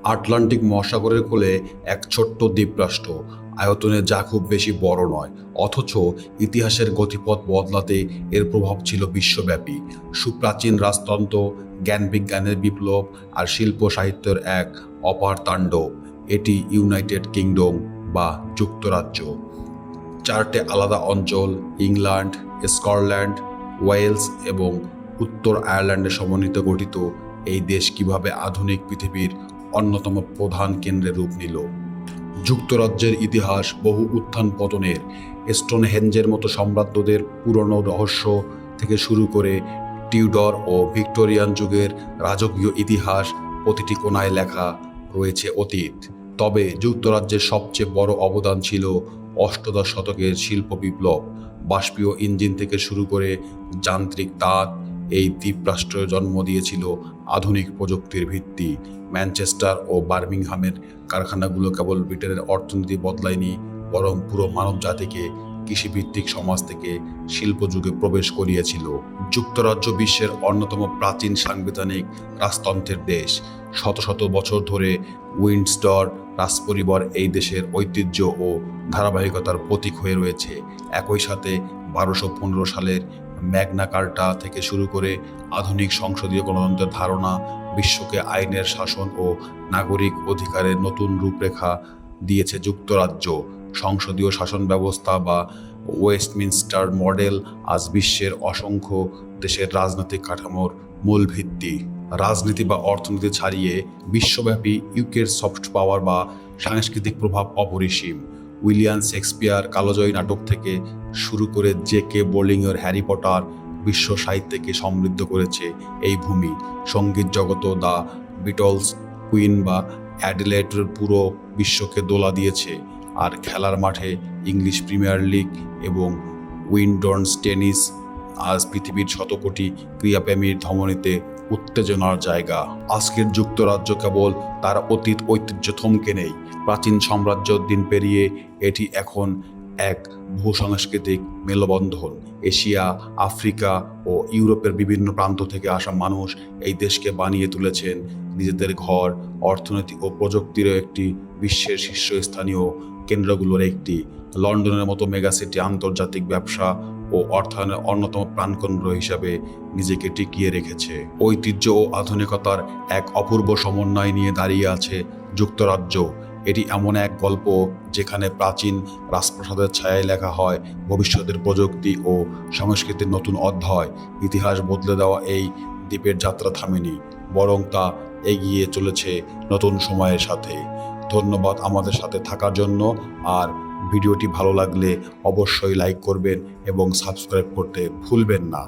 Atlantic মহাসাগরের কোলে এক ছোট্ট দ্বীপরাষ্ট্র, আয়তনে যা খুব বেশি বড় নয়, অথচ ইতিহাসের গতিপথ বদলাতে এর প্রভাব ছিল বিশ্বব্যাপী। সুপ্রাচীন রাজতন্ত্র, জ্ঞান বিজ্ঞানের বিপ্লব আর শিল্প সাহিত্যের এক অপার তাণ্ডব। এটি ইউনাইটেড কিংডম বা যুক্তরাজ্য। চারটে আলাদা অঞ্চল, ইংল্যান্ড, স্কটল্যান্ড, ওয়েলস এবং উত্তর আয়ারল্যান্ডের সমন্বিত গঠিত এই দেশ কিভাবে আধুনিক পৃথিবীর অন্যতম প্রধান কেন্দ্রে রূপ নিল। যুক্তরাজ্যের ইতিহাস বহু উত্থান পতনের। স্টোনহেঞ্জের মতো সাম্রাজ্যদের পুরনো রহস্য থেকে শুরু করে টিউডর ও ভিক্টোরিয়ান যুগের রাজকীয় ইতিহাস, প্রতিটি কোণায় লেখা রয়েছে অতীত। তবে যুক্তরাজ্যের সবচেয়ে বড় অবদান ছিল অষ্টাদশ শতকের শিল্প বিপ্লব। বাষ্পীয় ইঞ্জিন থেকে শুরু করে যান্ত্রিক তাঁত এই দ্বীপরাষ্ট্রের জন্ম দিয়েছিল আধুনিক প্রযুক্তির ভিত্তি। ম্যানচেস্টার ও বার্মিংহামের কারখানাগুলো কেবল ব্রিটেনের অর্থনীতি বদলায়নি, বরং পুরো মানব জাতিকে কৃষিভিত্তিক সমাজ থেকে শিল্পযুগে প্রবেশ করিয়েছিল। যুক্তরাজ্য বিশ্বের অন্যতম প্রাচীন সাংবিধানিক রাজতন্ত্রের দেশ। শত শত বছর ধরে উইন্ডসর রাজপরিবার এই দেশের ঐতিহ্য ও ধারাবাহিকতার প্রতীক হয়ে রয়েছে। একই সাথে 1215 সালের ম্যাগনা কার্টা থেকে শুরু করে আধুনিক সংসদীয় গণতন্ত্রের ধারণা বিশ্বকে আইনের শাসন ও নাগরিক অধিকারের নতুন রূপরেখা দিয়েছে। যুক্তরাজ্য সংসদীয় শাসন ব্যবস্থা বা ওয়েস্টমিনস্টার মডেল আজ বিশ্বের অসংখ্য দেশের রাজনৈতিক কাঠামোর মূল ভিত্তি। রাজনীতি বা অর্থনীতি ছাড়িয়ে বিশ্বব্যাপী ইউকের সফট পাওয়ার বা সাংস্কৃতিক প্রভাব অপরিসীম। উইলিয়াম শেক্সপিয়ার কালোজয়ী নাটক থেকে শুরু করে জে.কে. বোলিংয়ের হ্যারি পটার বিশ্ব সাহিত্যকে সমৃদ্ধ করেছে এই ভূমি। সঙ্গীত জগত দ্য বিটলস, কুইন বা অ্যাডিলেডের পুরো বিশ্বকে দোলা দিয়েছে। আর খেলার মাঠে ইংলিশ প্রিমিয়ার লিগ এবং উইম্বলডন টেনিস আজ পৃথিবীর শতকোটি ক্রীড়াপ্রেমীর ধমনীতে উত্তেজনার জায়গা। আজকের যুক্তরাজ্য কেবল তার অতীত ঐতিহ্য থমকে নেই। প্রাচীন সাম্রাজ্যের দিন পেরিয়ে এটি এখন এক বহুসাংস্কৃতিক মেলবন্ধন। এশিয়া, আফ্রিকা ও ইউরোপের বিভিন্ন প্রান্ত থেকে আসা মানুষ এই দেশকে বানিয়ে তুলেছেন নিজেদের ঘর। অর্থনীতি ও প্রযুক্তিরও একটি বিশ্বের শীর্ষস্থানীয় কেন্দ্রগুলোর একটি। লন্ডনের মতো মেগাসিটি আন্তর্জাতিক ব্যবসা ও অর্থায়নের অন্যতম প্রাণকেন্দ্র হিসাবে নিজেকে টিকিয়ে রেখেছে। ঐতিহ্য ও আধুনিকতার এক অপূর্ব সমন্বয় নিয়ে দাঁড়িয়ে আছে যুক্তরাজ্য। এটি এমন এক গল্প যেখানে প্রাচীন রাজপ্রাসাদের ছায়ায় লেখা হয় ভবিষ্যতের প্রযুক্তি ও সংস্কৃতির নতুন অধ্যায়। ইতিহাস বদলে দেওয়া এই দ্বীপের যাত্রা থামেনি, বরং তা এগিয়ে চলেছে নতুন সময়ের সাথে। ধন্যবাদ আমাদের সাথে থাকার জন্য। আর ভিডিওটি ভালো লাগলে অবশ্যই লাইক করবেন এবং সাবস্ক্রাইব করতে ভুলবেন না।